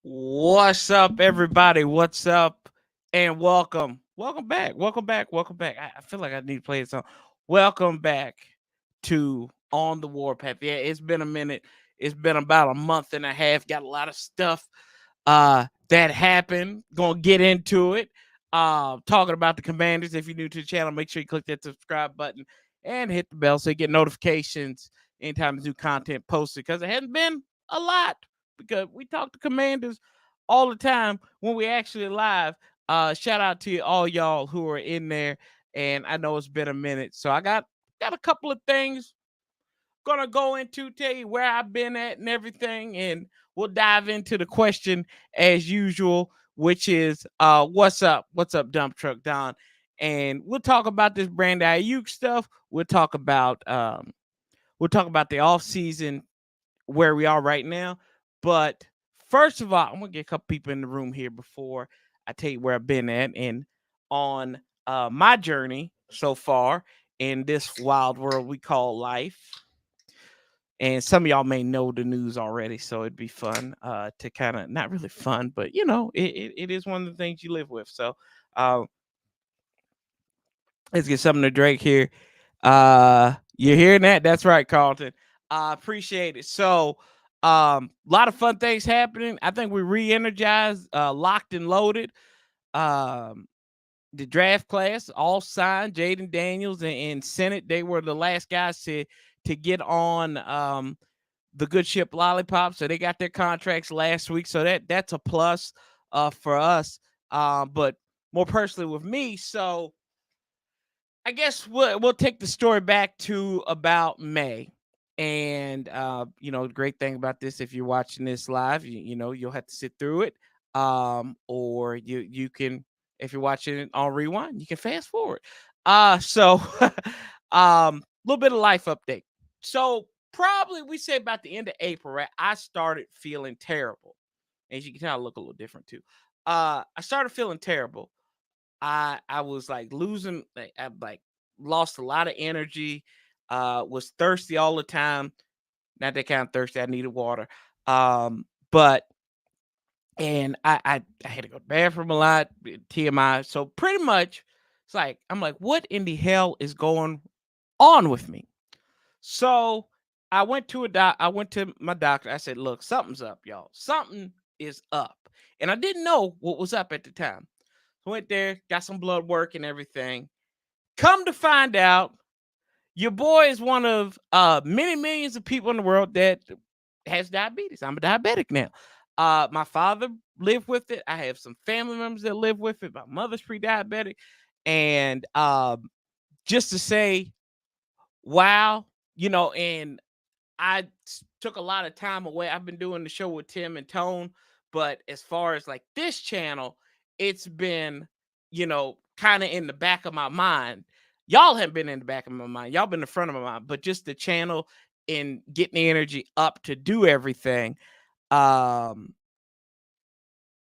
What's up, everybody? What's up? And welcome. Welcome back. Welcome back. Welcome back. I feel like I need to play it song. Welcome back to On the Warpath. Yeah, it's been a minute. It's been about a month and a half. Got a lot of stuff that happened. Gonna get into it. Talking about the Commanders. If you're new to the channel, make sure you click that subscribe button and hit the bell so you get notifications anytime there's new content posted, because it hasn't been a lot, because we talk to Commanders all the time when we actually live. Shout out to all y'all who are in there, and I know it's been a minute, so I got a couple of things gonna go into, tell you where I've been at and everything, and we'll dive into the question as usual, which is what's up dump truck Don, and we'll talk about this Brandon Aiyuk stuff. We'll talk about the off season, where we are right now. But first of all, I'm gonna get a couple people in the room here before I tell you where I've been at and on my journey so far in this wild world we call life. And some of y'all may know the news already, so it'd be fun to kind of, not really fun, but it is one of the things you live with. So let's get something to drink here. You're hearing that? That's right, Carlton. I appreciate it. So a lot of fun things happening. I think we re-energized, locked and loaded. The draft class all signed. Jayden Daniels and Senate, they were the last guys to get on the good ship Lollipop, so they got their contracts last week. So that's a plus for us. But more personally with me, so I guess we'll take the story back to about May. And the great thing about this, if you're watching this live, you'll have to sit through it. Or you can, if you're watching it on rewind, you can fast forward. So little bit of life update. So probably we say about the end of April, right? I started feeling terrible. As you can tell, I look a little different too. I started feeling terrible. I was like losing, I like lost a lot of energy, was thirsty all the time. Not that kind of thirsty, I needed water. But and I had to go to the bathroom a lot, TMI. So pretty much it's like I'm like, what in the hell is going on with me? So I went to my doctor. I said, look, something's up, y'all. Something is up. And I didn't know what was up at the time. Went there, got some blood work and everything. Come to find out, your boy is one of many millions of people in the world that has diabetes. I'm a diabetic now. My father lived with it. I have some family members that live with it. My mother's pre-diabetic. And just to say, wow, and I took a lot of time away. I've been doing the show with Tim and Tone, but as far as like this channel, it's been, kind of in the back of my mind. Y'all have been in the back of my mind. Y'all been in the front of my mind, but just the channel and getting the energy up to do everything.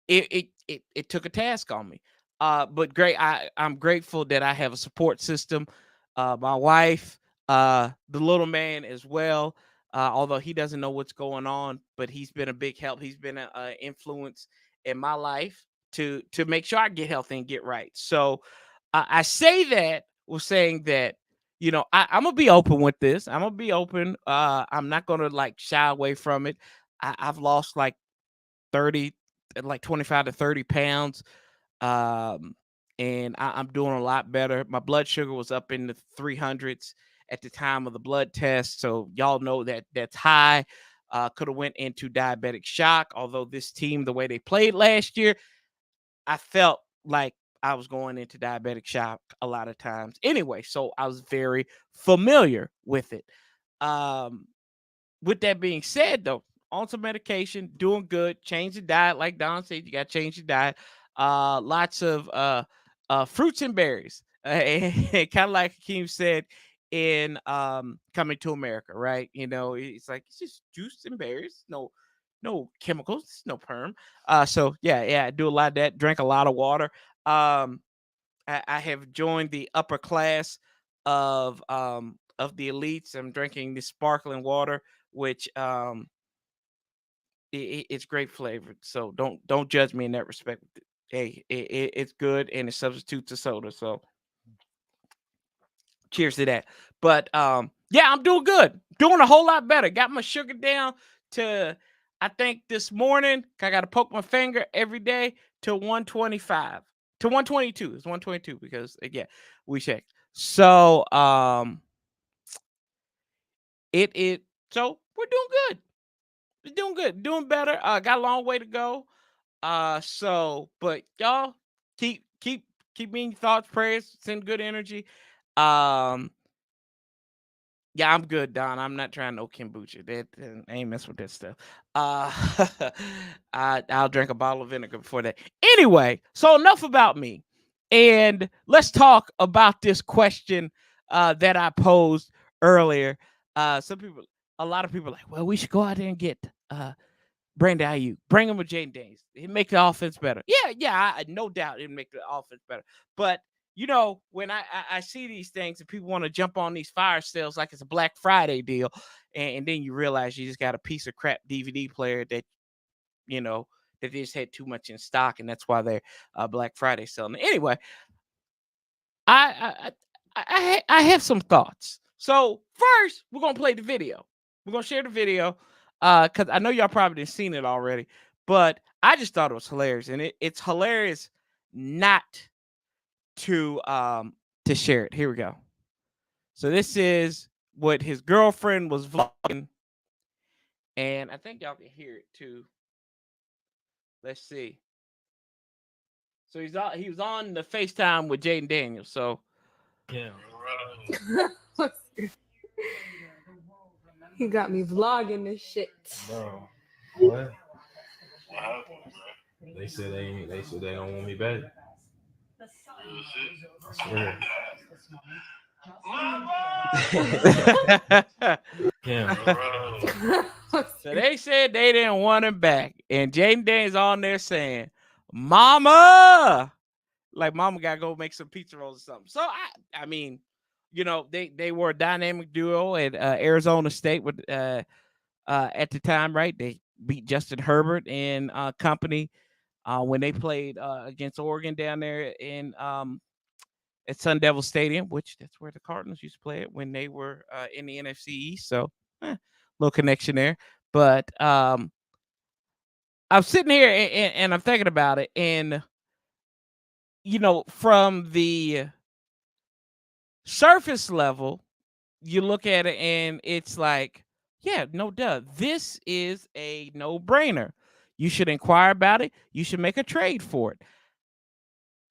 It took a task on me. But great. I'm grateful that I have a support system. My wife, the little man as well. Although he doesn't know what's going on, but he's been a big help. He's been an influence in my life to make sure I get healthy and get right. So I say that was saying that, I'm gonna be open with this. I'm gonna be open. I'm not gonna like shy away from it. I've lost like 30, like 25 to 30 pounds. And I'm doing a lot better. My blood sugar was up in the 300s at the time of the blood test. So y'all know that that's high. could have went into diabetic shock. Although this team, the way they played last year, I felt like I was going into diabetic shock a lot of times. Anyway, so I was very familiar with it. With that being said, though, on some medication, doing good. Change the diet, like Don said. You got to change the diet. Lots of fruits and berries, kind of like Hakeem said in Coming to America, right? It's like it's just juice and berries, no chemicals, no perm. So yeah, I do a lot of that. Drink a lot of water. I have joined the upper class of the elites. I'm drinking the sparkling water, which it's great flavored. So don't judge me in that respect. Hey, it's good and it substitutes to soda. So cheers to that. But yeah, I'm doing good. Doing a whole lot better. Got my sugar down to, I think this morning, I got to poke my finger every day to 125 to 122. It's 122 because again, we checked. So so we're doing good. We're doing good, doing better. Got a long way to go. But y'all keep me in your thoughts, prayers, send good energy. Yeah, I'm good, Don. I'm not trying no kombucha. That I ain't mess with that stuff. Uh, I'll drink a bottle of vinegar before that. Anyway, so enough about me, and let's talk about this question that I posed earlier. A lot of people are like, well, we should go out there and get Brandon Aiyuk, bring him with Jayden Daniels. It make the offense better. Yeah, no doubt it make the offense better. But when I see these things and people want to jump on these fire sales like it's a Black Friday deal, and then you realize you just got a piece of crap DVD player that that they just had too much in stock, and that's why they're Black Friday selling. Anyway, I have some thoughts. So first, we're gonna play the video. We're gonna share the video because I know y'all probably didn't seen it already, but I just thought it was hilarious, and it's hilarious not to share it. Here we go. So this is what his girlfriend was vlogging, and I think y'all can hear it too. Let's see. So he was on the FaceTime with Jayden Daniels. So yeah. He got me vlogging this shit. Bro, what? They said they don't want me back. I swear. Yeah. So they said they didn't want him back, and Jayden Daniels on there saying, "Mama," like Mama got to go make some pizza rolls or something. So I mean, they were a dynamic duo at Arizona State with at the time, right? They beat Justin Herbert and company when they played against Oregon down there in at Sun Devil Stadium, which that's where the Cardinals used to play it when they were in the NFC East. So, little connection there. But I'm sitting here and I'm thinking about it, and from the surface level, you look at it and it's like, yeah, no duh. This is a no-brainer. You should inquire about it. You should make a trade for it.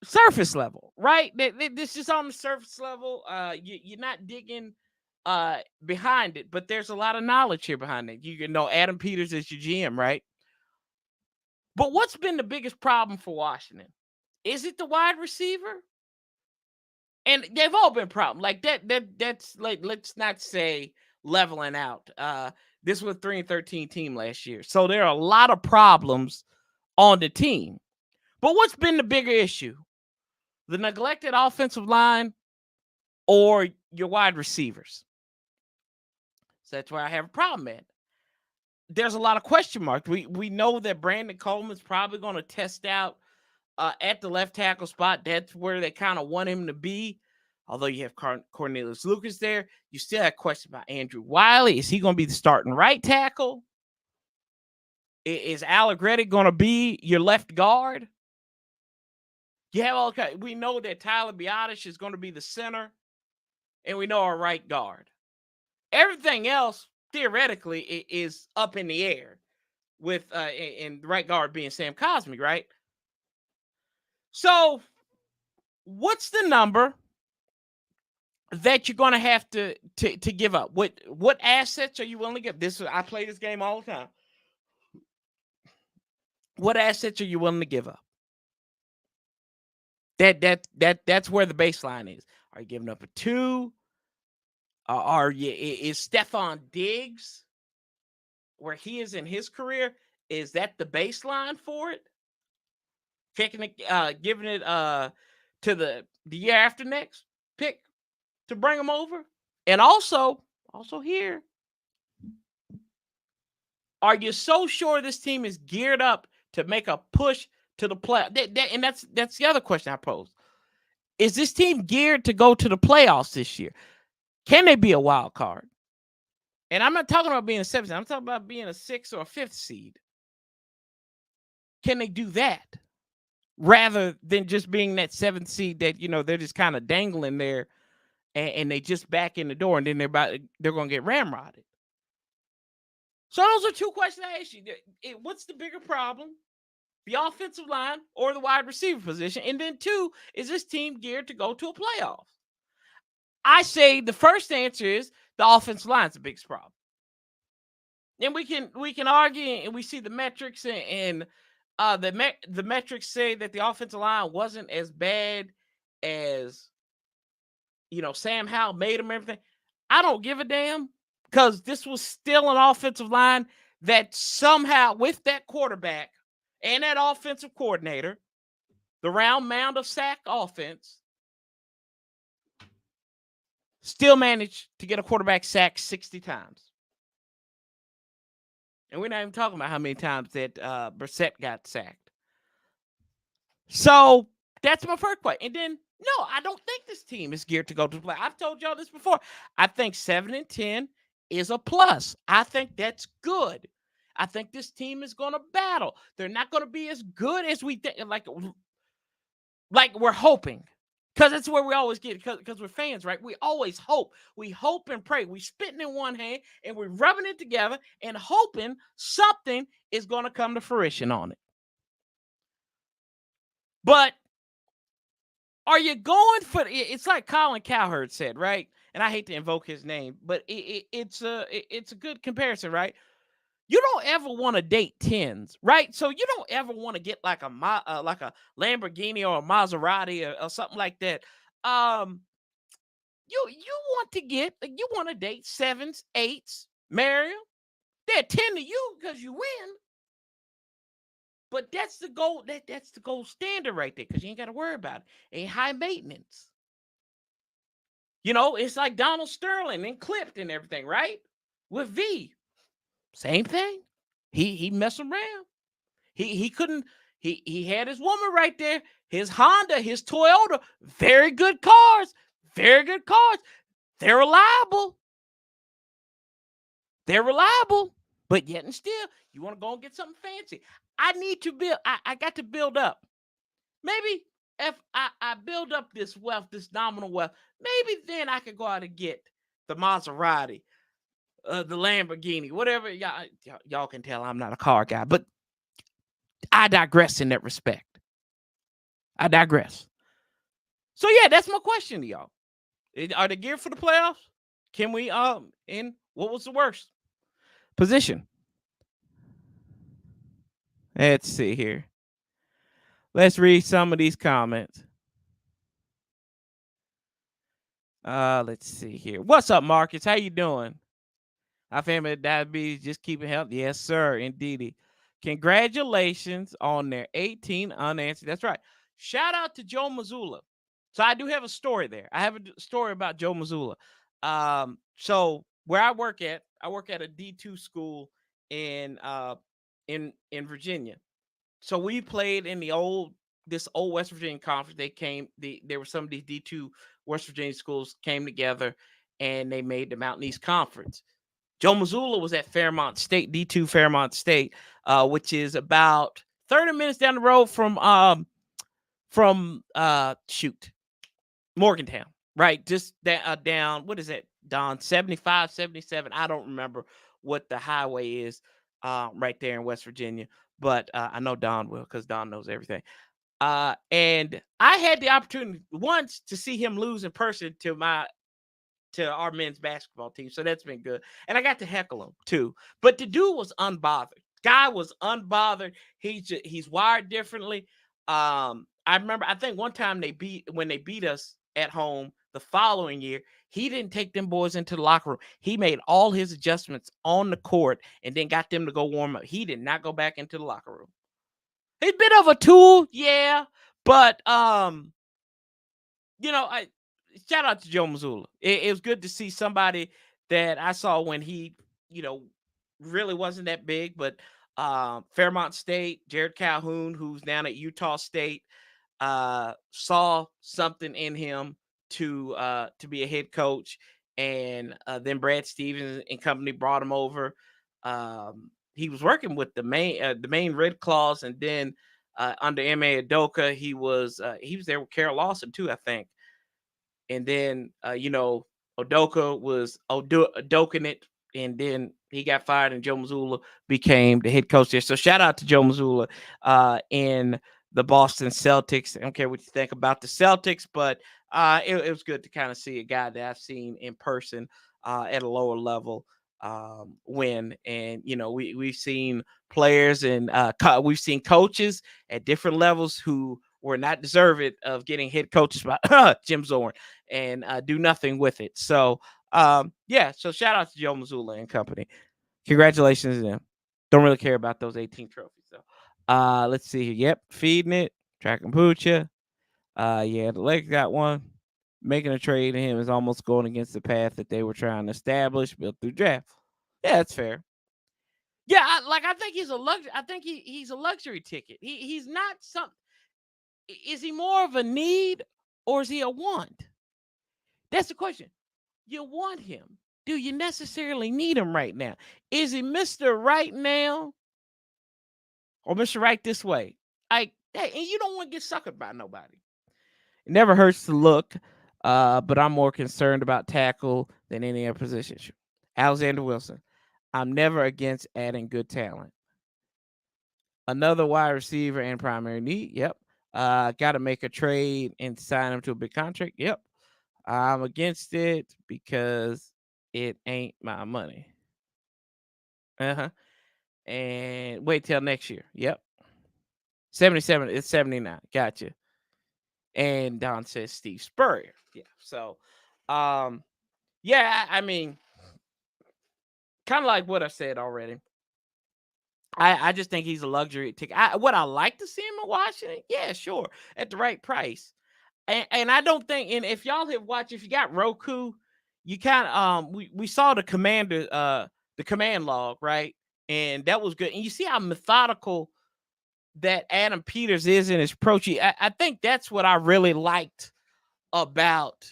Surface level, right? This is on the surface level. You're not digging behind it, but there's a lot of knowledge here behind it. You know, Adam Peters is your GM, right? But what's been the biggest problem for Washington? Is it the wide receiver? And they've all been problems. Like that's like, let's not say leveling out. This was a 3-13 team last year. So there are a lot of problems on the team. But what's been the bigger issue? The neglected offensive line or your wide receivers? So that's where I have a problem at. There's a lot of question marks. We know that Brandon Coleman's probably going to test out at the left tackle spot. That's where they kind of want him to be. Although you have Cornelius Lucas there, you still have questions about Andrew Wiley. Is he going to be the starting right tackle? Is Allegretti going to be your left guard? You have we know that Tyler Biotish is going to be the center, and we know our right guard. Everything else, theoretically is up in the air with in the right guard being Sam Cosmi, right? So what's the number that you're going to have to give up? What assets are you willing to give? I play this game all the time. What assets are you willing to give up? That's where the baseline is. Are you giving up a 2? Is Stephon Diggs where he is in his career? Is that the baseline for it? Giving it to the year after next pick to bring him over? And also here, are you so sure this team is geared up to make a push to the play? And that's the other question I posed. Is this team geared to go to the playoffs this year? Can they be a wild card? And I'm not talking about being a 7th seed. I'm talking about being a 6th or a 5th seed. Can they do that? Rather than just being that 7th seed that, they're just kind of dangling there and they just back in the door and then they're going to get ramrodded. So those are 2 questions I asked you. What's the bigger problem? The offensive line or the wide receiver position? And then 2, is this team geared to go to a playoff? I say the first answer is the offensive line is the biggest problem. And we can argue, and we see the metrics, and the metrics say that the offensive line wasn't as bad as Sam Howell made them, everything. I don't give a damn, because this was still an offensive line that somehow, with that quarterback and that offensive coordinator, the round mound of sack offense, still managed to get a quarterback sacked 60 times. And we're not even talking about how many times that Brissett got sacked. So that's my first question. And then, no, I don't think this team is geared to go to the play. I've told y'all this before. I think 7-10 is a plus. I think that's good. I think this team is going to battle. They're not going to be as good as we think, like we're hoping. Because that's where we always get, because we're fans, right? We always hope. We hope and pray. We spitting in one hand and we're rubbing it together and hoping something is going to come to fruition on it. But are you going for it's like Colin Cowherd said, right? And I hate to invoke his name, but it's a good comparison, right? You don't ever want to date 10s, right? So you don't ever want to get like a Lamborghini or a Maserati or something like that. You want to date 7s, 8s, marry them. They're 10 to you because you win. But that's the goal. That's the gold standard right there, because you ain't got to worry about it. Ain't high maintenance. It's like Donald Sterling and Clipped and everything, right? With V. Same thing. He messed around. He couldn't. He had his woman right there. His Honda, his Toyota. Very good cars. Very good cars. They're reliable. But yet and still, you want to go and get something fancy. I need to build. I got to build up. Maybe if I build up this wealth, this nominal wealth, maybe then I could go out and get the Maserati, the Lamborghini, whatever. Y'all can tell I'm not a car guy, but I digress in that respect. I digress. So yeah, that's my question to y'all. Are they geared for the playoffs? Can we and what was the worst position? Let's see here. Let's read some of these comments. Let's see here. What's up, Marcus? How you doing? Our family of diabetes, just keeping health. Yes, sir. Indeedy. Congratulations on their 18 unanswered. That's right. Shout out to Joe Mazzulla. So I do have a story there. I have a story about Joe Mazzulla. So where I work at a D2 school in Virginia. So we played in this old West Virginia conference. There were some of these D2 West Virginia schools came together and they made the Mountain East Conference. Joe Mazzulla was at Fairmont State, D2 Fairmont State, which is about 30 minutes down the road from Morgantown, right? Just down, what is that? Don, 75, 77. I don't remember what the highway is right there in West Virginia, but I know Don will because Don knows everything. And I had the opportunity once to see him lose in person to our men's basketball team. So that's been good. And I got to heckle him too. But the dude was unbothered. Guy was unbothered. He's wired differently. I remember I think one time when they beat us at home the following year, he didn't take them boys into the locker room. He made all his adjustments on the court and then got them to go warm up. He did not go back into the locker room. He's a bit of a tool, yeah, but I shout out to Joe Mazzulla. It was good to see somebody that I saw when he, really wasn't that big, but Fairmont State, Jared Calhoun, who's down at Utah State, saw something in him to be a head coach, and then Brad Stevens and company brought him over. He was working with the main Red Claws, and then under M.A. Adoka, he was there with Carol Lawson too, I think. And then Udoka was Udoking it, and then he got fired, and Joe Mazzulla became the head coach there. So shout out to Joe Mazzulla in the Boston Celtics. I don't care what you think about the Celtics, but it was good to kind of see a guy that I've seen in person at a lower level win. And we've seen players and we've seen coaches at different levels who were not deserving of getting head coaches by Jim Zorn and do nothing with it. So so shout out to Joe Mazzulla and company. Congratulations to them. Don't really care about those 18 trophies though. Let's see here. Yep, feeding it. Track and Poocha. The Lakers got one. Making a trade to him is almost going against the path that they were trying to establish, built through draft. Yeah, that's fair. Yeah, I think he's a luxury. I think he's a luxury ticket. He's not some. Is he more of a need or is he a want? That's the question. You want him. Do you necessarily need him right now? Is he Mr. Right now or Mr. Right this way? And you don't want to get suckered by nobody. It never hurts to look, but I'm more concerned about tackle than any other position. Alexander Wilson. I'm never against adding good talent. Another wide receiver and primary need. Yep. Got to make a trade and sign him to a big contract. Yep. I'm against it because it ain't my money. And wait till next year. Yep. 77. It's 79. Gotcha. And Don says Steve Spurrier. Yeah. So, I mean, kind of like what I said already. I just think he's a luxury ticket. Would I like to see him in Washington? Yeah, sure. At the right price. And I don't think, and if y'all have watched, if you got Roku, you kind of we saw the command log, right? And that was good. And you see how methodical that Adam Peters is in his approach. I think that's what I really liked about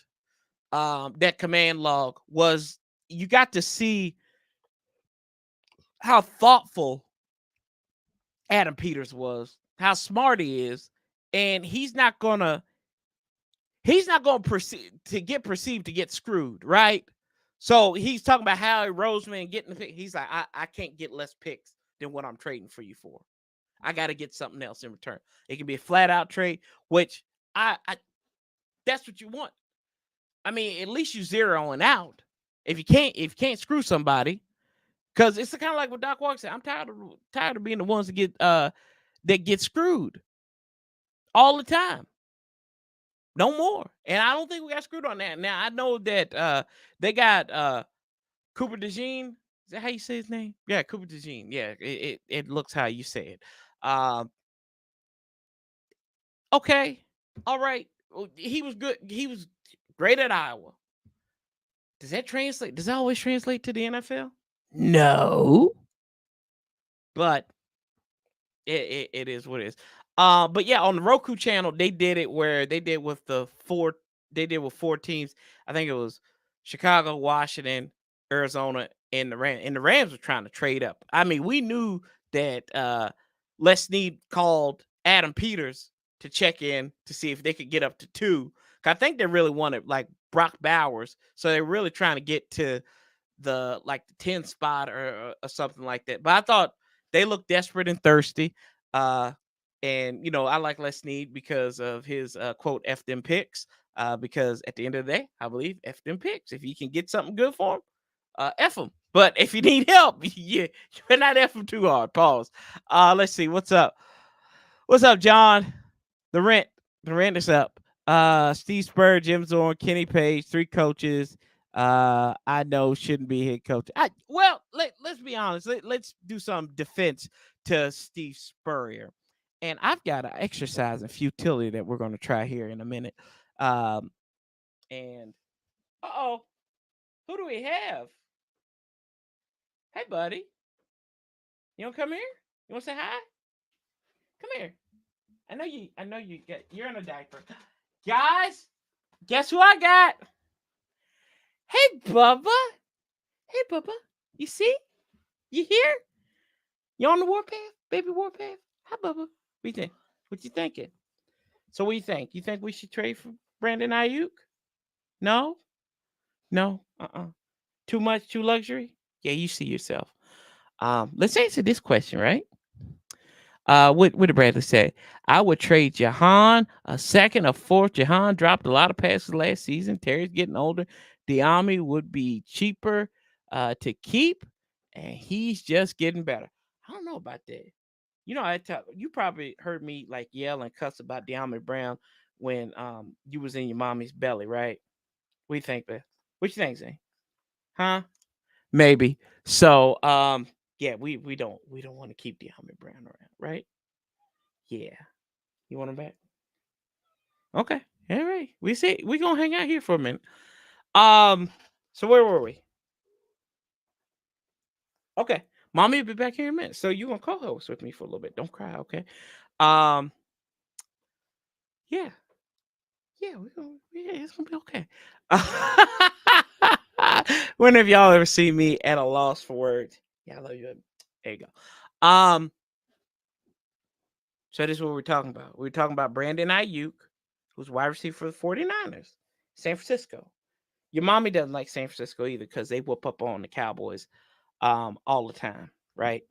that command log was you got to see how thoughtful Adam Peters was, how smart he is, and he's not gonna proceed to get screwed, right? So he's talking about Howie Roseman getting the pick. He's like, I can't get less picks than what I'm trading for you for. I got to get something else in return. It can be a flat out trade, which I that's what you want. I mean, at least you zeroing out. If you can't screw somebody, because it's kind of like what Doc Walker said. I'm tired of being the ones that get screwed all the time. No more. And I don't think we got screwed on that. Now I know that they got Cooper DeJean. Is that how you say his name? Yeah, Cooper DeJean. Yeah, it looks how you say it. Okay. All right. He was good. He was great at Iowa. Does that translate? Does that always translate to the NFL? No. But it is what it is. But yeah, on the Roku channel, they did it where they did with four teams. I think it was Chicago, Washington, Arizona, and the Rams. And the Rams were trying to trade up. I mean, we knew that Les Snead called Adam Peters to check in to see if they could get up to 2. I think they really wanted like Brock Bowers. So they're really trying to get to the 10 spot or something like that. But I thought they looked desperate and thirsty. And I like Les Snead because of his quote F them picks. Because at the end of the day, I believe F them picks. If you can get something good for them, F them. But if you need help, you're not F them too hard. Pause. Let's see. What's up? What's up, John? The rent. The rent is up. Steve Spurrier, Jim Zorn, Kenny Page, 3 coaches. I know shouldn't be head coach. Let's be honest. Let's do some defense to Steve Spurrier. And I've got an exercise in futility that we're going to try here in a minute. And who do we have? Hey, buddy. You want to come here? You want to say hi? Come here. I know you're in a diaper. Guys, guess who I got? Hey, Bubba. Hey, Bubba. You see? You here? You on the Warpath? Baby Warpath? Hi, Bubba. What you think? What you thinking? So what do you think? You think we should trade for Brandon Aiyuk? No? No? Too much? Too luxury? Yeah, you see yourself. Let's answer this question, right? What did Bradley say? I would trade Jahan a second, a fourth. Jahan dropped a lot of passes last season. Terry's getting older. Diami would be cheaper to keep, and he's just getting better. I don't know about that. You probably heard me yell and cuss about Diami Brown when you was in your mommy's belly, right? What do you think, Beth? What you think, Zane? Huh? Maybe. So, yeah, we don't want to keep Diami Brown around, right? Yeah. You want him back? Okay. All right. We're gonna hang out here for a minute. So where were we? Okay. Mommy will be back here in a minute. So you gonna co-host with me for a little bit. Don't cry, okay? Yeah. Yeah, it's gonna be okay. When have y'all ever seen me at a loss for words? Yeah, I love you. There you go. So this is what we're talking about. We're talking about Brandon Aiyuk, who's wide receiver for the 49ers, San Francisco. Your mommy doesn't like San Francisco either because they whoop up on the Cowboys all the time, right?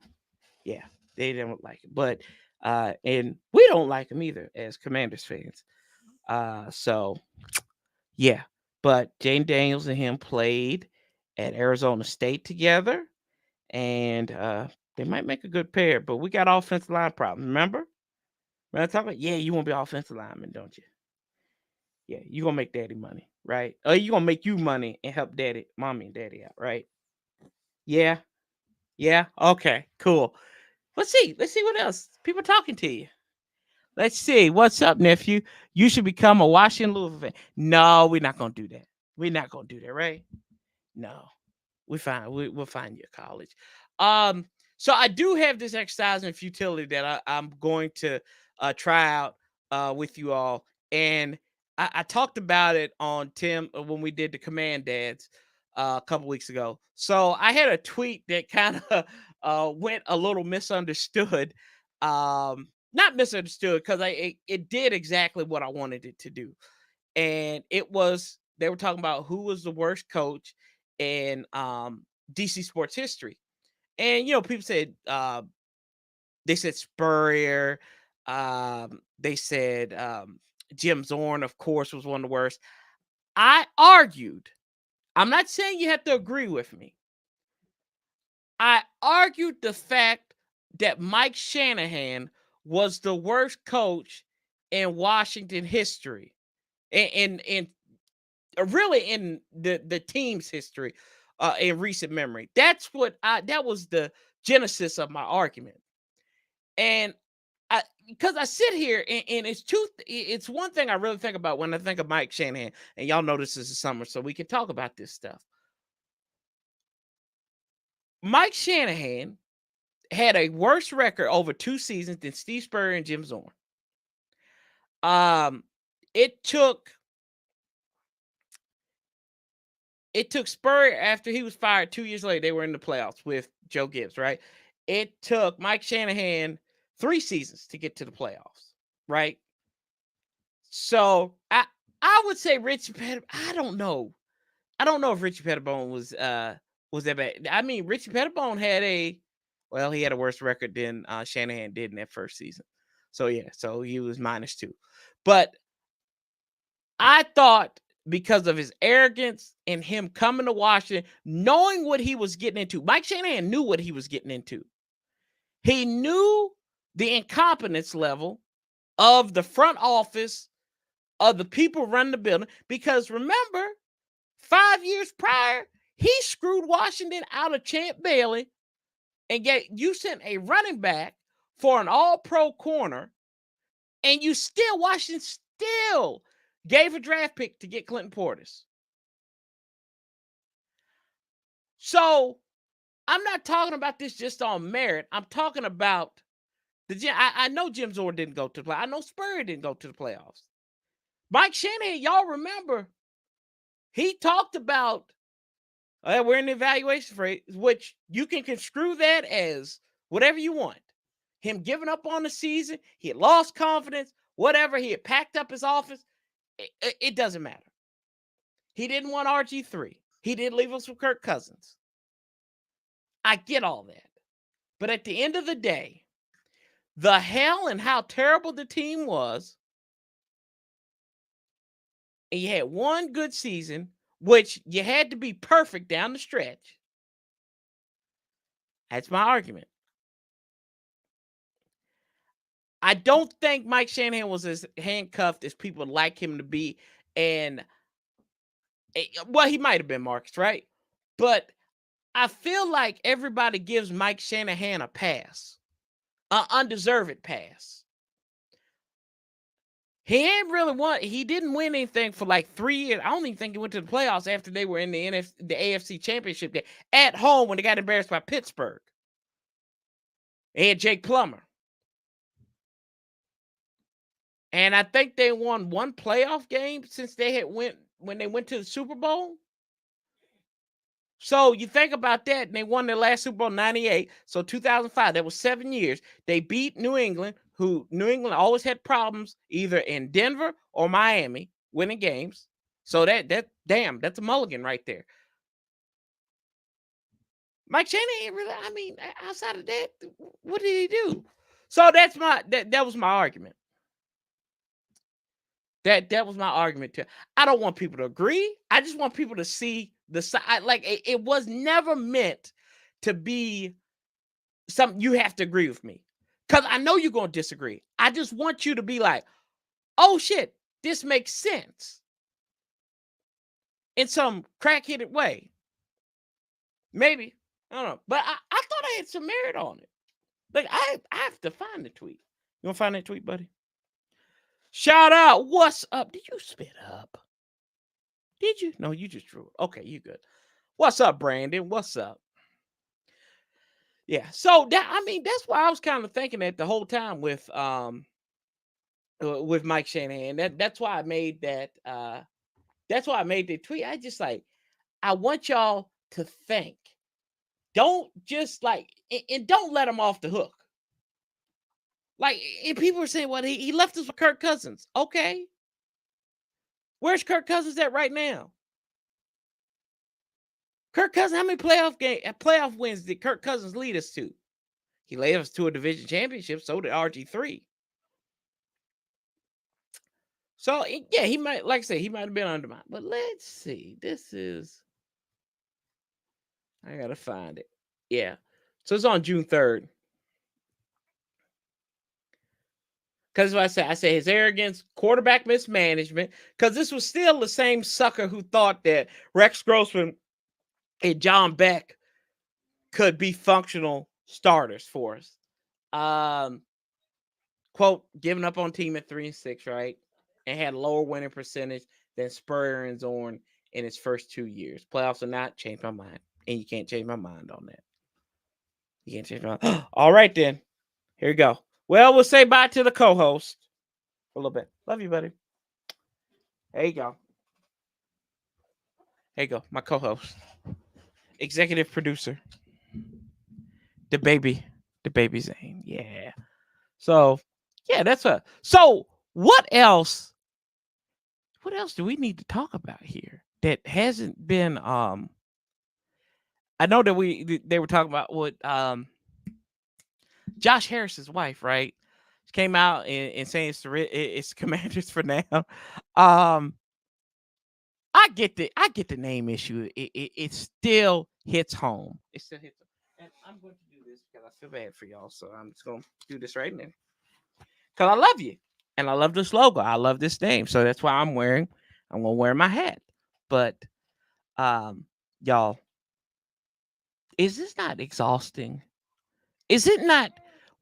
Yeah, they don't like it. But and we don't like them either as Commanders fans. So yeah. But Jayden Daniels and him played at Arizona State together. And they might make a good pair, but we got offensive line problems. Remember? When I talk about, yeah, you want to be offensive lineman, don't you? Yeah, you gonna make daddy money, right? Or you gonna make you money and help mommy and daddy out, right? Yeah. Yeah. Okay, cool. Let's see what else. People talking to you. Let's see. What's up, nephew? You should become a Washington Louisville fan. No, we're not gonna do that. We're not gonna do that, right? No. We'll find you a college. So I do have this exercise in futility that I'm going to try out with you all. And I talked about it on Tim when we did the Command Dads a couple weeks ago. So I had a tweet that kind of went a little misunderstood. Not misunderstood because it did exactly what I wanted it to do. And they were talking about who was the worst coach in DC sports history. And people said they said Spurrier, they said Jim Zorn, of course, was one of the worst. I argued, I'm not saying you have to agree with me. I argued the fact that Mike Shanahan was the worst coach in Washington history. And really in the team's history in recent memory. That was the genesis of my argument. And because I sit here and it's one thing I really think about when I think of Mike Shanahan, and y'all know this is the summer, so we can talk about this stuff. Mike Shanahan had a worse record over 2 seasons than Steve Spurrier and Jim Zorn. It took Spurrier after he was fired 2 years later. They were in the playoffs with Joe Gibbs, right? It took Mike Shanahan 3 seasons to get to the playoffs, right? So I I would say Richie Pettibone. I don't know. I don't know if Richie Pettibone was that bad. I mean, Richie Pettibone had he had a worse record than Shanahan did in that first season. So yeah, so he was -2. But I thought because of his arrogance and him coming to Washington, knowing what he was getting into, Mike Shanahan knew what he was getting into. He knew the incompetence level of the front office, of the people running the building. Because remember, 5 years prior, he screwed Washington out of Champ Bailey and you sent a running back for an all-pro corner, and Washington still gave a draft pick to get Clinton Portis. So I'm not talking about this just on merit. I'm talking about I know Jim Zorn didn't go to the playoffs. I know Spurrier didn't go to the playoffs. Mike Shanahan, y'all remember, he talked about we're in the evaluation phase, which you can construe that as whatever you want. Him giving up on the season, he had lost confidence, whatever, he had packed up his office. It doesn't matter. He didn't want RG3. He did leave us with Kirk Cousins. I get all that. But at the end of the day, the hell and how terrible the team was, and you had one good season, which you had to be perfect down the stretch. That's my argument. I don't think Mike Shanahan was as handcuffed as people would like him to be. And, he might have been, Marcus, right? But I feel like everybody gives Mike Shanahan a pass, an undeserved pass. He didn't win anything for like 3 years. I don't even think he went to the playoffs after they were in the AFC Championship game at home when they got embarrassed by Pittsburgh. They had Jake Plummer. And I think they won one playoff game since when they went to the Super Bowl. So you think about that, and they won their last Super Bowl 98. So 2005, that was 7 years. They beat New England, who New England always had problems either in Denver or Miami winning games. So that's a mulligan right there. Mike Shanahan really, I mean, outside of that, what did he do? So that was my argument. That was my argument too. I don't want people to agree. I just want people to see the side. Like it was never meant to be something you have to agree with me, because I know you're going to disagree. I just want you to be like, oh shit, this makes sense in some crack-headed way. Maybe, I don't know, but I thought I had some merit on it. Like I have to find the tweet. You want to find that tweet, buddy? Shout out. What's up? Did you spit up? Did you? No, you just drew. Okay, you good. What's up, Brandon? What's up? Yeah. So that's why I was kind of thinking that the whole time with Mike Shanahan. That's why I made that. That's why I made the tweet. I want y'all to think. Don't just and don't let him off the hook. And people are saying, well, he left us with Kirk Cousins. Okay. Where's Kirk Cousins at right now? Kirk Cousins, how many playoff wins did Kirk Cousins lead us to? He led us to a division championship. So did RG3. So yeah, he might, like I said, he might have been undermined. But let's see. I gotta find it. Yeah. So it's on June 3rd. Because what I say his arrogance, quarterback mismanagement, because this was still the same sucker who thought that Rex Grossman and John Beck could be functional starters for us. Quote, giving up on team at 3-6, right? And had lower winning percentage than Spurrier and Zorn in his first 2 years. Playoffs or not, change my mind. And you can't change my mind on that. You can't change my mind. All right, then. Here we go. Well, we'll say bye to the co-host for a little bit. Love you, buddy. There you go. There you go. My co-host. Executive producer. The baby Zane. Yeah. So, yeah, that's So, what else what else do we need to talk about here that hasn't been I know that they were talking about what Josh Harris's wife, right? She came out and saying it's Commanders for now. I get the name issue. It still hits home. It still hits home. And I'm going to do this because I feel bad for y'all. So I'm just going to do this right now. Because I love you. And I love this logo. I love this name. So that's why I'm going to wear my hat. But y'all, is this not exhausting? Is it not?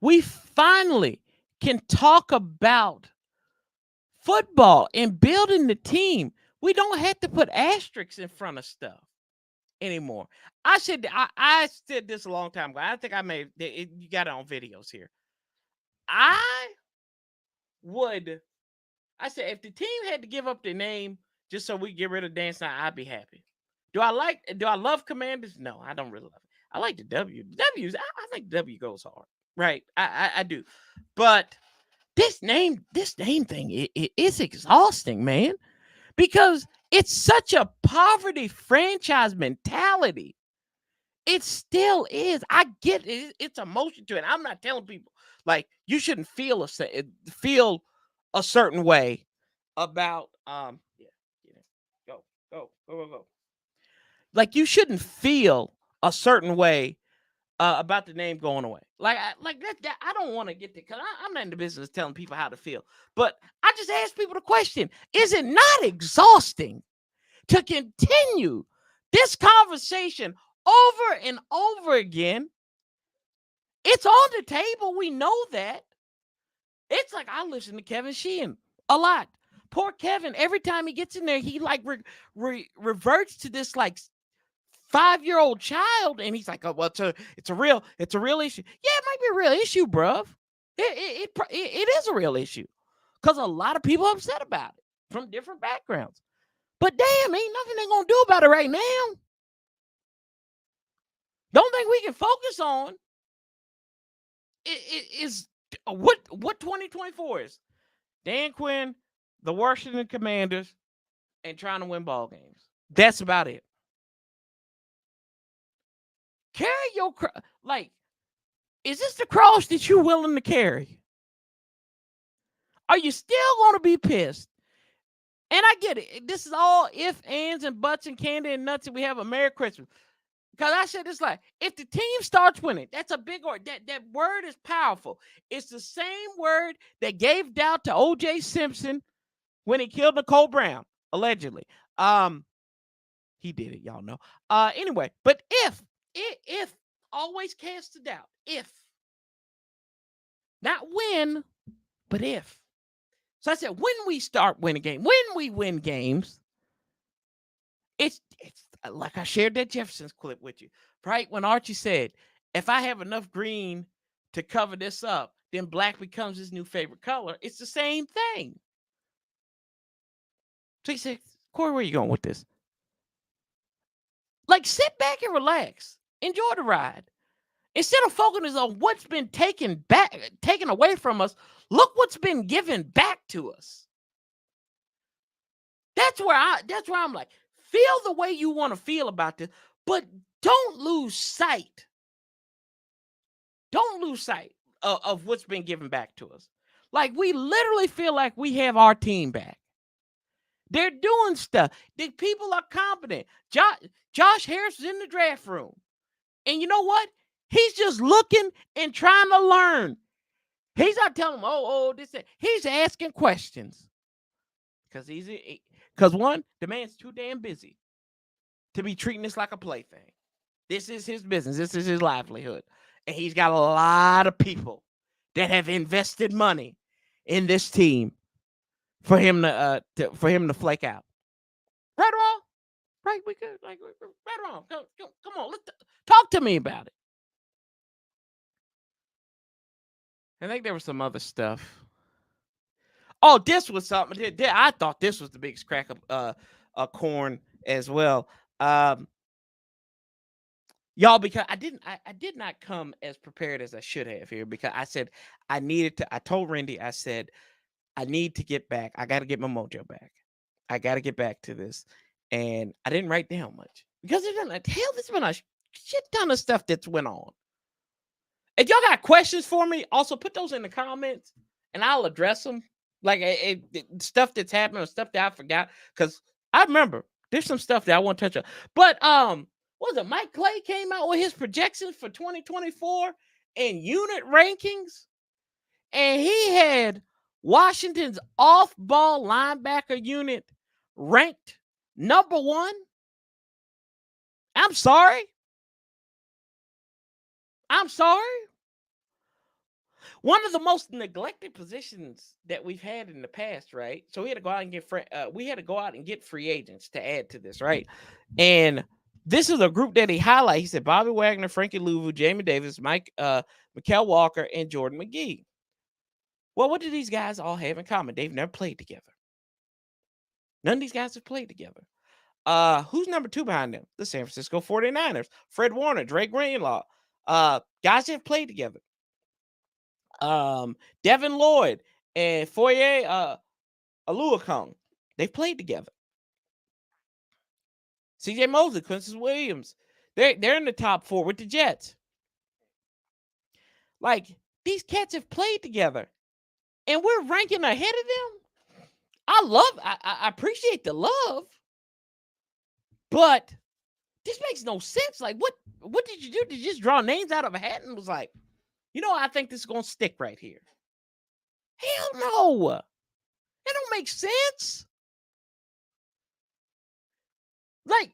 We finally can talk about football and building the team. We don't have to put asterisks in front of stuff anymore. I said this a long time ago. I think I made it, you got it on videos here. I said if the team had to give up their name just so we get rid of Dan Snyder, I'd be happy. Do I love Commanders? No, I don't really love it. I like the W. I think W goes hard. Right. I do. But this name thing, it's exhausting, man. Because it's such a poverty franchise mentality. It still is. I get it. It's emotion to it. I'm not telling people like you shouldn't feel a certain way about go. Like you shouldn't feel a certain way about the name going away. Like that I don't want to get there because I'm not in the business of telling people how to feel. But I just ask people the question: is it not exhausting to continue this conversation over and over again? It's on the table. We know that. It's like I listen to Kevin Sheehan a lot. Poor Kevin, every time he gets in there, he like reverts to this like 5-year-old child, and he's like, "Oh, well, it's a real issue." Yeah, it might be a real issue, bruv. It is a real issue because a lot of people are upset about it from different backgrounds. But damn, ain't nothing they're gonna do about it right now. The only thing we can focus on is what 2024 is. Dan Quinn, the Washington Commanders, and trying to win ball games. That's about it. Carry your like, is this the cross that you're willing to carry? Are you still going to be pissed? And I get it. This is all ifs, ands, and buts, and candy and nuts, and we have a Merry Christmas. Because I said this like, if the team starts winning, that's a big word. That word is powerful. It's the same word that gave doubt to O.J. Simpson when he killed Nicole Brown, allegedly. He did it, y'all know. Anyway, but if always cast a doubt. If. Not when, but if. So I said, when we start winning games, when we win games, it's like I shared that Jefferson's clip with you, right? When Archie said, if I have enough green to cover this up, then black becomes his new favorite color. It's the same thing. So he said, Corey, where are you going with this? Like, sit back and relax. Enjoy the ride. Instead of focusing on what's been taken away from us, look what's been given back to us. That's where I'm like, feel the way you want to feel about this, but don't lose sight. Don't lose sight of what's been given back to us. Like, we literally feel like we have our team back. They're doing stuff. The people are competent. Josh Harris is in the draft room. And you know what? He's just looking and trying to learn. He's not telling them, this. He's asking questions. Because one, the man's too damn busy to be treating this like a plaything. This is his business. This is his livelihood. And he's got a lot of people that have invested money in this team for him to flake out. Right or wrong? Right? We could right or wrong. Come on, let's talk to me about it. I think there was some other stuff. Oh, this was something. I thought this was the biggest crack of corn as well. Y'all, because I did not come as prepared as I should have here, because I said I told Randy, I said, I need to get back. I got to get my mojo back. I got to get back to this. And I didn't write down much because there's been a shit ton of stuff that's went on. If y'all got questions for me, also put those in the comments and I'll address them. Like stuff that's happened or stuff that I forgot. Because I remember there's some stuff that I want to touch on. But what was it? Mike Clay came out with his projections for 2024 and unit rankings. And he had Washington's off-ball linebacker unit ranked number 1. I'm sorry. One of the most neglected positions that we've had in the past, right? So we had to go out and get free agents to add to this, right? And this is a group that he highlighted. He said Bobby Wagner, Frankie Louvu, Jamie Davis, Mykal Walker, and Jordan McGee. Well, what do these guys all have in common? They've never played together. None of these guys have played together. Who's number 2 behind them? The San Francisco 49ers. Fred Warner, Drake Greenlaw. Guys that have played together. Devin Lloyd and Foye Aluakong. They've played together. CJ Mosley, Quincy Williams. They're in the top 4 with the Jets. Like, these cats have played together. And we're ranking ahead of them. I appreciate the love. But this makes no sense. Like, what did you do? Did you just draw names out of a hat and was like, I think this is going to stick right here? Hell no. That don't make sense. Like,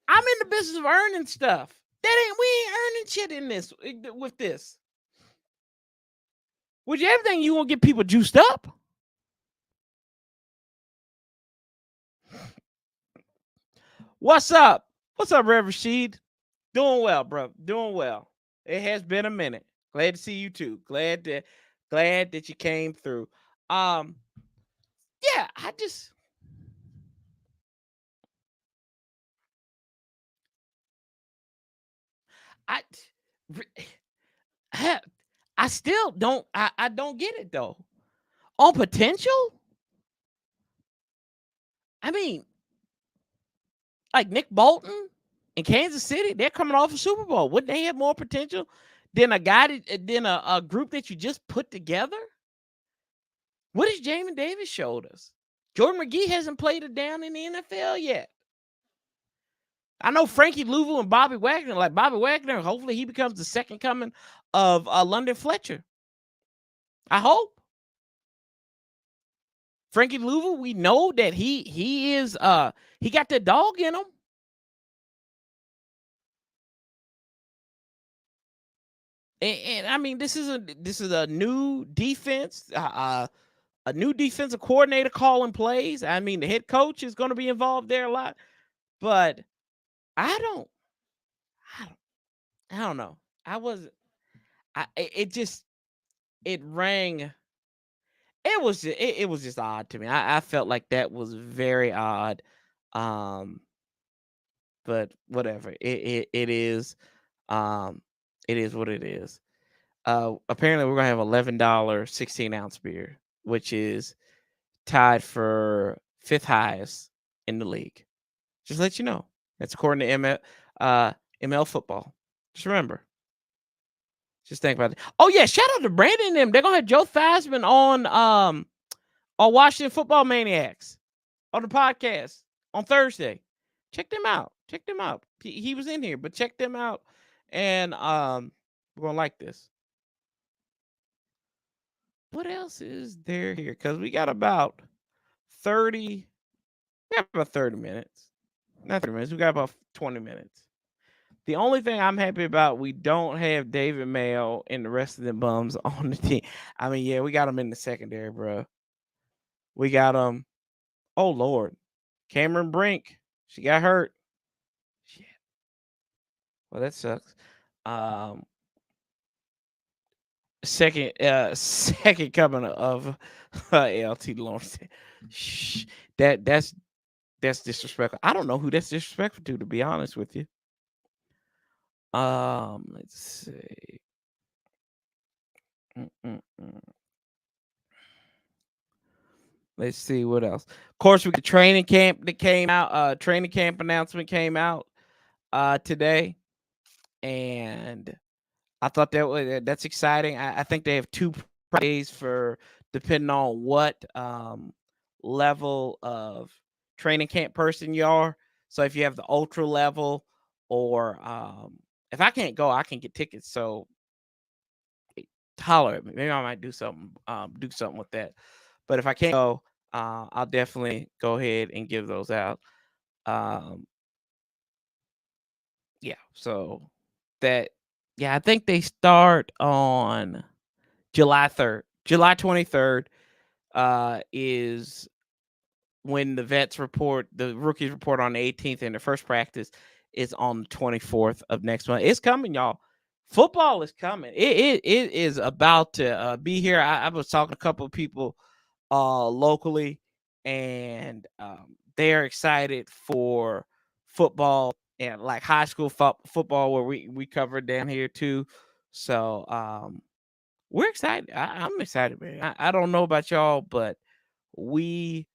I'm in the business of earning stuff. We ain't earning shit in this with this. With everything, you gonna get people juiced up? What's up? What's up, Rev Rashid? Doing well, bro. Doing well. It has been a minute. Glad to see you too. Glad that you came through. Yeah, I still don't I don't get it though. On potential? I mean, like Nick Bolton in Kansas City, they're coming off a Super Bowl. Wouldn't they have more potential than a group that you just put together? What has Jamin Davis showed us? Jordan McGee hasn't played it down in the NFL yet. I know Frankie Louvu and Bobby Wagner. Like Bobby Wagner, hopefully he becomes the second coming of London Fletcher. I hope. Frankie Louvu, we know that he is he got the dog in him. And I mean, this is a new defense, a new defensive coordinator calling plays. I mean, the head coach is going to be involved there a lot, but I don't know. It rang. It was just odd to me. I felt like that was very odd. But whatever. It is. It is what it is. Apparently we're gonna have $11 16-ounce beer, which is tied for 5th highest in the league. Just let you know. That's according to ML football. Just remember. Just think about it. Oh yeah, shout out to Brandon and them. They're gonna have Joe Theismann on Washington Football Maniacs on the podcast on Thursday. Check them out. He was in here, but check them out. And we're gonna like this. What else is there here? Because we got about 30. We got about 30 minutes. Not 30 minutes. We got about 20 minutes. The only thing I'm happy about, we don't have David Mayo and the rest of them bums on the team. I mean, yeah, we got them in the secondary, bro. We got them. Oh, Lord. Cameron Brink. She got hurt. Shit. Well, that sucks. Second coming of LT Lawrence. Shh. That's disrespectful. I don't know who that's disrespectful to be honest with you. Let's see. Let's see what else. Of course, we got the training camp that came out. Training camp announcement came out today, and I thought that's exciting. I think they have 2 days for depending on what level of training camp person you are. So if you have the ultra level, or if I can't go, I can get tickets. So holler at me. Maybe I might do something with that. But if I can't go, I'll definitely go ahead and give those out. Um, yeah. So that, yeah, I think they start on July 3rd. July 23rd is when the rookies report on the 18th, and the first practice is on the 24th of next month. It's coming, y'all. Football is coming. It is about to be here. I was talking to a couple of people locally, and they're excited for football, and like high school football, where we covered down here too. So we're excited. I'm excited, man. I don't know about y'all, but we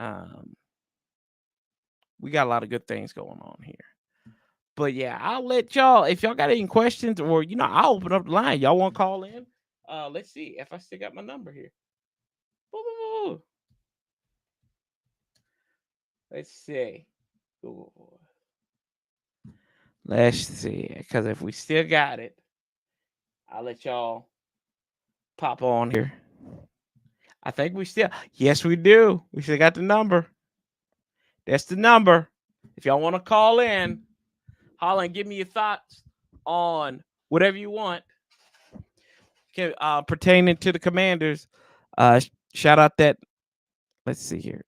um we got a lot of good things going on here. But yeah, I'll let y'all, if y'all got any questions, or I'll open up the line. Y'all want to call in? Let's see if I still got my number here. Ooh. Let's see. Ooh. Let's see, because if we still got it, I'll let y'all pop on here. I think yes, we do. We still got the number. That's the number. If y'all want to call in, holler and give me your thoughts on whatever you want pertaining to the Commanders. Shout out that. Let's see here.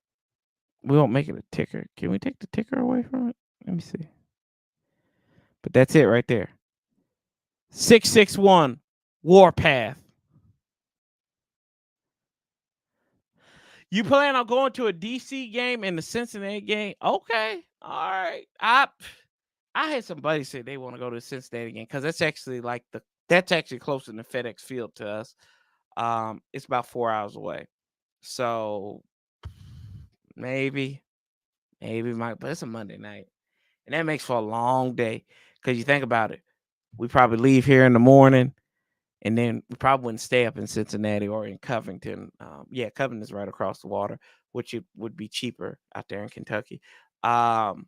We won't make it a ticker. Can we take the ticker away from it? Let me see. But that's it right there. 661 Warpath. You plan on going to a DC game and the Cincinnati game? Okay. All right. I had somebody say they want to go to the Cincinnati game, because that's actually closer than the FedEx Field to us. It's about 4 hours away. So maybe but it's a Monday night. And that makes for a long day. Because you think about it, we probably leave here in the morning, and then we probably wouldn't stay up in Cincinnati or in Covington. Covington is right across the water, which it would be cheaper out there in Kentucky. So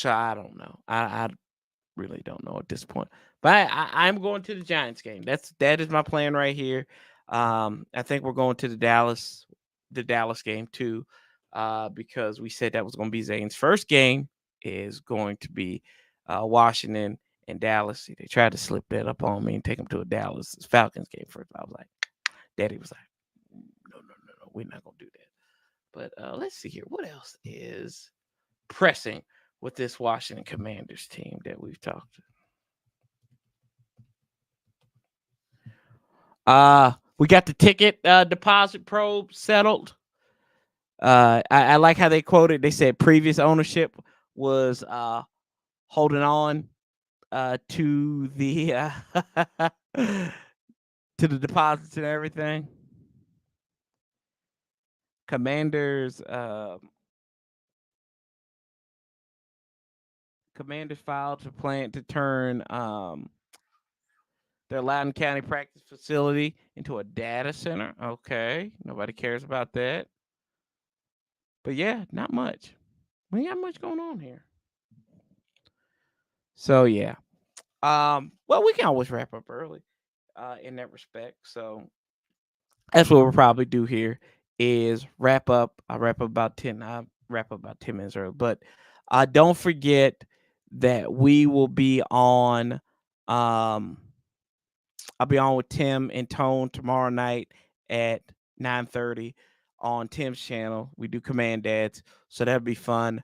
I don't know. I really don't know at this point. But I'm going to the Giants game. That is my plan right here. I think we're going to the Dallas game too, because we said that was going to be Zane's first game. Is going to be Washington and Dallas. They tried to slip that up on me and take him to a Dallas Falcons game first. I was like, Daddy was like, no, we're not gonna do that. But let's see here. What else is pressing with this Washington Commanders team that we've talked to? We got the ticket deposit probe settled. I like how they quoted. They said previous ownership was holding on to the to the deposits and everything. Commanders filed to plan to turn their Loudoun County practice facility into a data center. Okay, nobody cares about that. But yeah, not much. We ain't got much going on here. So yeah. Well, we can always wrap up early in that respect. So that's what we'll probably do here is wrap up. I wrap up about 10 minutes early. But don't forget that we will be on I'll be on with Tim and Tone tomorrow night at 9:30 on Tim's channel. We do Command Dads, so that'll be fun.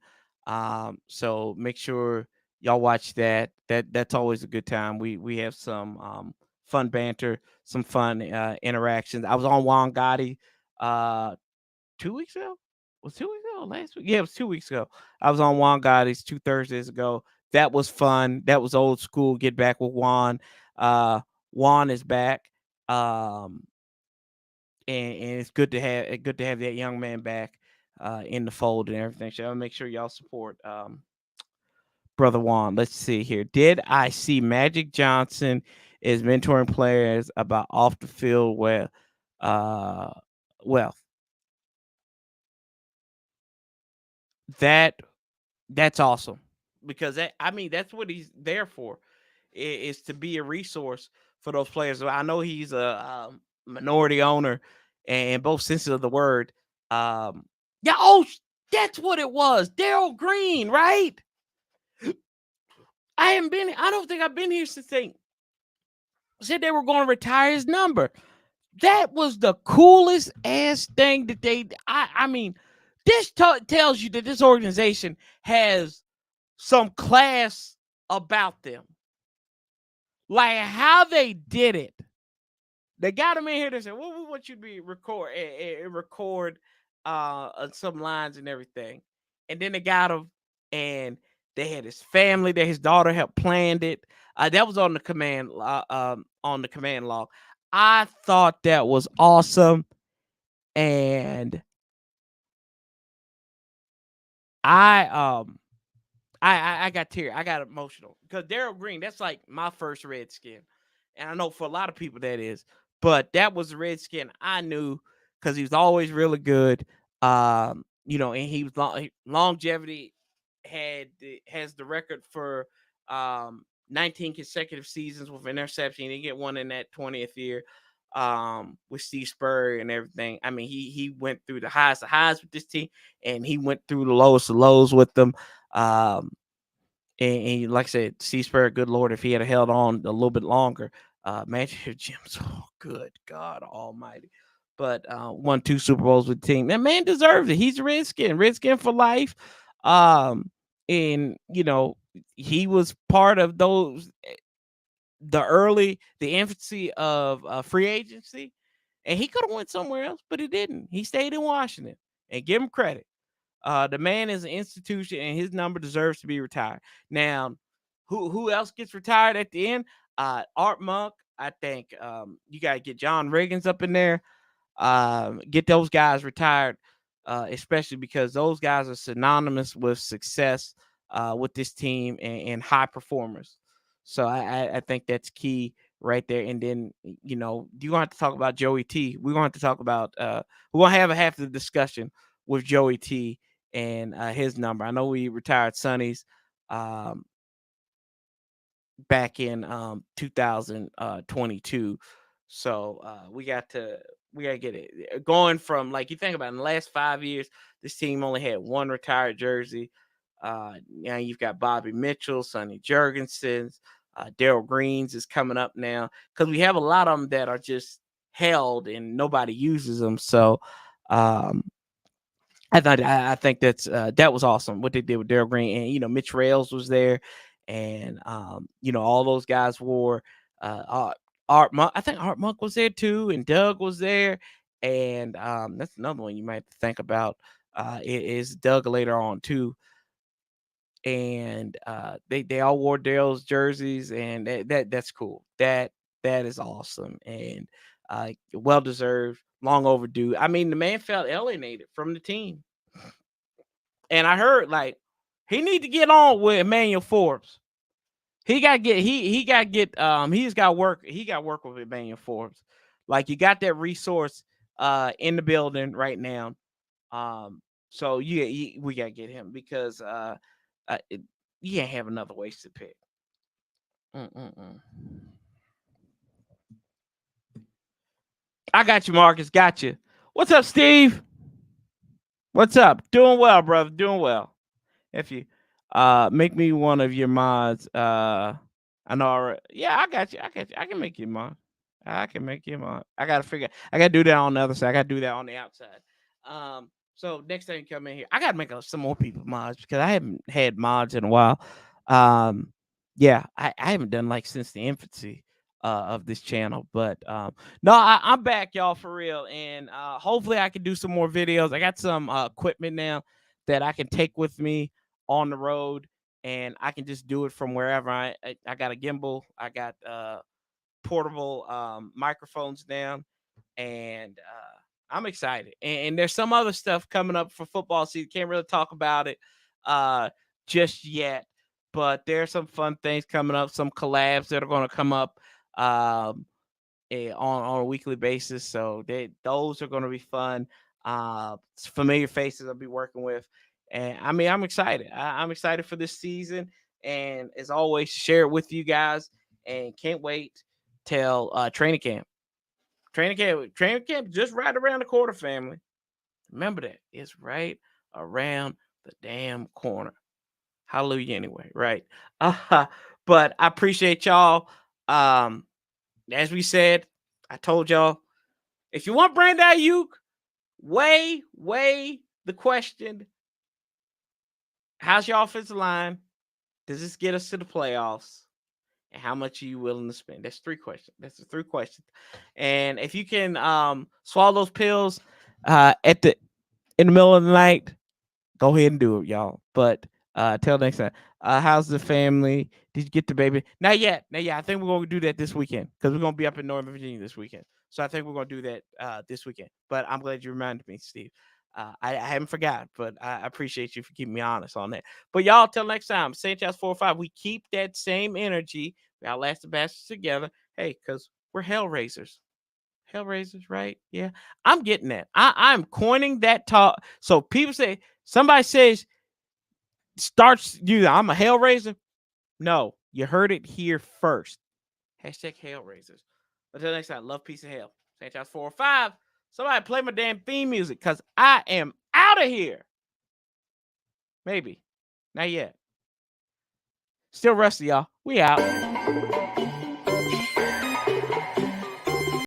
So make sure y'all watch that. That's always a good time. We have some fun banter, some fun interactions. I was on Juan Gotti 2 weeks ago. Was 2 weeks ago? Last week? Yeah, it was 2 weeks ago. I was on Juan Gotti's 2 Thursdays ago. That was fun. That was old school. Get back with Juan. Juan is back. and it's good to have that young man back in the fold and everything. So I'll make sure y'all support Brother Juan. Let's see here. Did I see Magic Johnson is mentoring players about off the field uh well that that's awesome because that's what he's there for is to be a resource for those players. I know he's a minority owner and both senses of the word. Yeah, that's what it was. Daryl Green, right? I don't think I've been here since they said they were going to retire his number. That was the coolest ass thing that this tells you that this organization has some class about them. Like how they did it. They got him in here. They said, "Well, we want you to be record some lines and everything." And then they got him, and they had his family. That his daughter helped planned it. That was on the command log. I thought that was awesome, and I I got teary. I got emotional because Daryl Green. That's like my first Redskin, and I know for a lot of people that is. But that was the Redskin I knew because he was always really good. And he was longevity has the record for 19 consecutive seasons with interception. He didn't get one in that 20th year with Steve Spurrier and everything. I mean, he went through the highs of highs with this team, and he went through the lowest of lows with them. And like I said, Steve Spurrier, good Lord, if he had held on a little bit longer, Magic Jim's, oh, good God Almighty. But won 2 Super Bowls with the team. That man deserves it. He's a Redskin for life. And he was part of the infancy of free agency, and he could have went somewhere else, but he didn't. He stayed in Washington, and give him credit. The man is an institution, and his number deserves to be retired. Now, who else gets retired at the end? Art Monk. I think you got to get John Riggins up in there. Get those guys retired, especially because those guys are synonymous with success with this team and high performers. So I think that's key right there. And then you're gonna have to talk about Joey T. We're gonna have to talk about we're gonna have a half the discussion with Joey T and his number. I know we retired Sonny's back in 2022. So we gotta get it going from, like, you think about it, in the last 5 years, this team only had one retired jersey. Now you've got Bobby Mitchell, Sonny Jurgensen's, Daryl Greens is coming up now because we have a lot of them that are just held and nobody uses them. So I think that was awesome what they did with Daryl Green, and Mitch Rails was there, and all those guys wore Art Monk. I think Art Monk was there too, and Doug was there, and that's another one you might think about. Is Doug later on too, and they all wore Daryl's jerseys, and that's cool. That is awesome, and well deserved, long overdue. I mean, the man felt alienated from the team, and I heard like he need to get on with Emmanuel Forbes. He got to get he got to get he's got work. He got work with Emmanuel Forbes. Like, you got that resource in the building right now. So we got to get him because you can't have another wasted pick. Mm-mm-mm. I got you, Marcus. Got you. What's up, Steve? What's up? Doing well, brother. Doing well. If you make me one of your mods, I know already. Yeah, I got you. I can make you a mod. I can make you a mod. I gotta do that on the other side. I gotta do that on the outside. So next time you come in here, I gotta make some more people mods because I haven't had mods in a while. Yeah, I haven't done like since the infancy of this channel. But no, I'm back, y'all, for real. And hopefully I can do some more videos. I got some equipment now that I can take with me on the road, and I can just do it from wherever. I got a gimbal. I got portable microphones down, and I'm excited. And there's some other stuff coming up for football season. Can't really talk about it just yet. But there's some fun things coming up, some collabs that are going to come up on a weekly basis. So those are going to be fun. Familiar faces I'll be working with. And I mean, I'm excited. I'm excited for this season. And as always, share it with you guys. And can't wait till training camp. Training camp just right around the corner, family. Remember that. It's right around the damn corner. Hallelujah anyway, right? But I appreciate y'all. As we said, I told y'all, if you want Brandon Aiyuk, weigh the question. How's your offensive line? Does this get us to the playoffs? And how much are you willing to spend? That's 3 questions. That's the 3 questions. And if you can swallow those pills in the middle of the night, go ahead and do it, y'all. But till next time, how's the family? Did you get the baby? Not yet. I think we're going to do that this weekend because we're going to be up in Northern Virginia this weekend. So I think we're going to do that this weekend. But I'm glad you reminded me, Steve. I haven't forgot, but I appreciate you for keeping me honest on that. But y'all, till next time, Sanchez 4-5. We keep that same energy. We outlast the bastards together. Hey, because we're Hellraisers. Hellraisers, right? Yeah, I'm getting that. I'm coining that talk. So people say, somebody says, starts you. I'm a Hellraiser. No, you heard it here first. Hashtag Hellraisers. Until next time, love, peace, and hell. Sanchez 4-5. Somebody play my damn theme music because I am out of here. Maybe. Not yet. Still rusty, y'all. We out.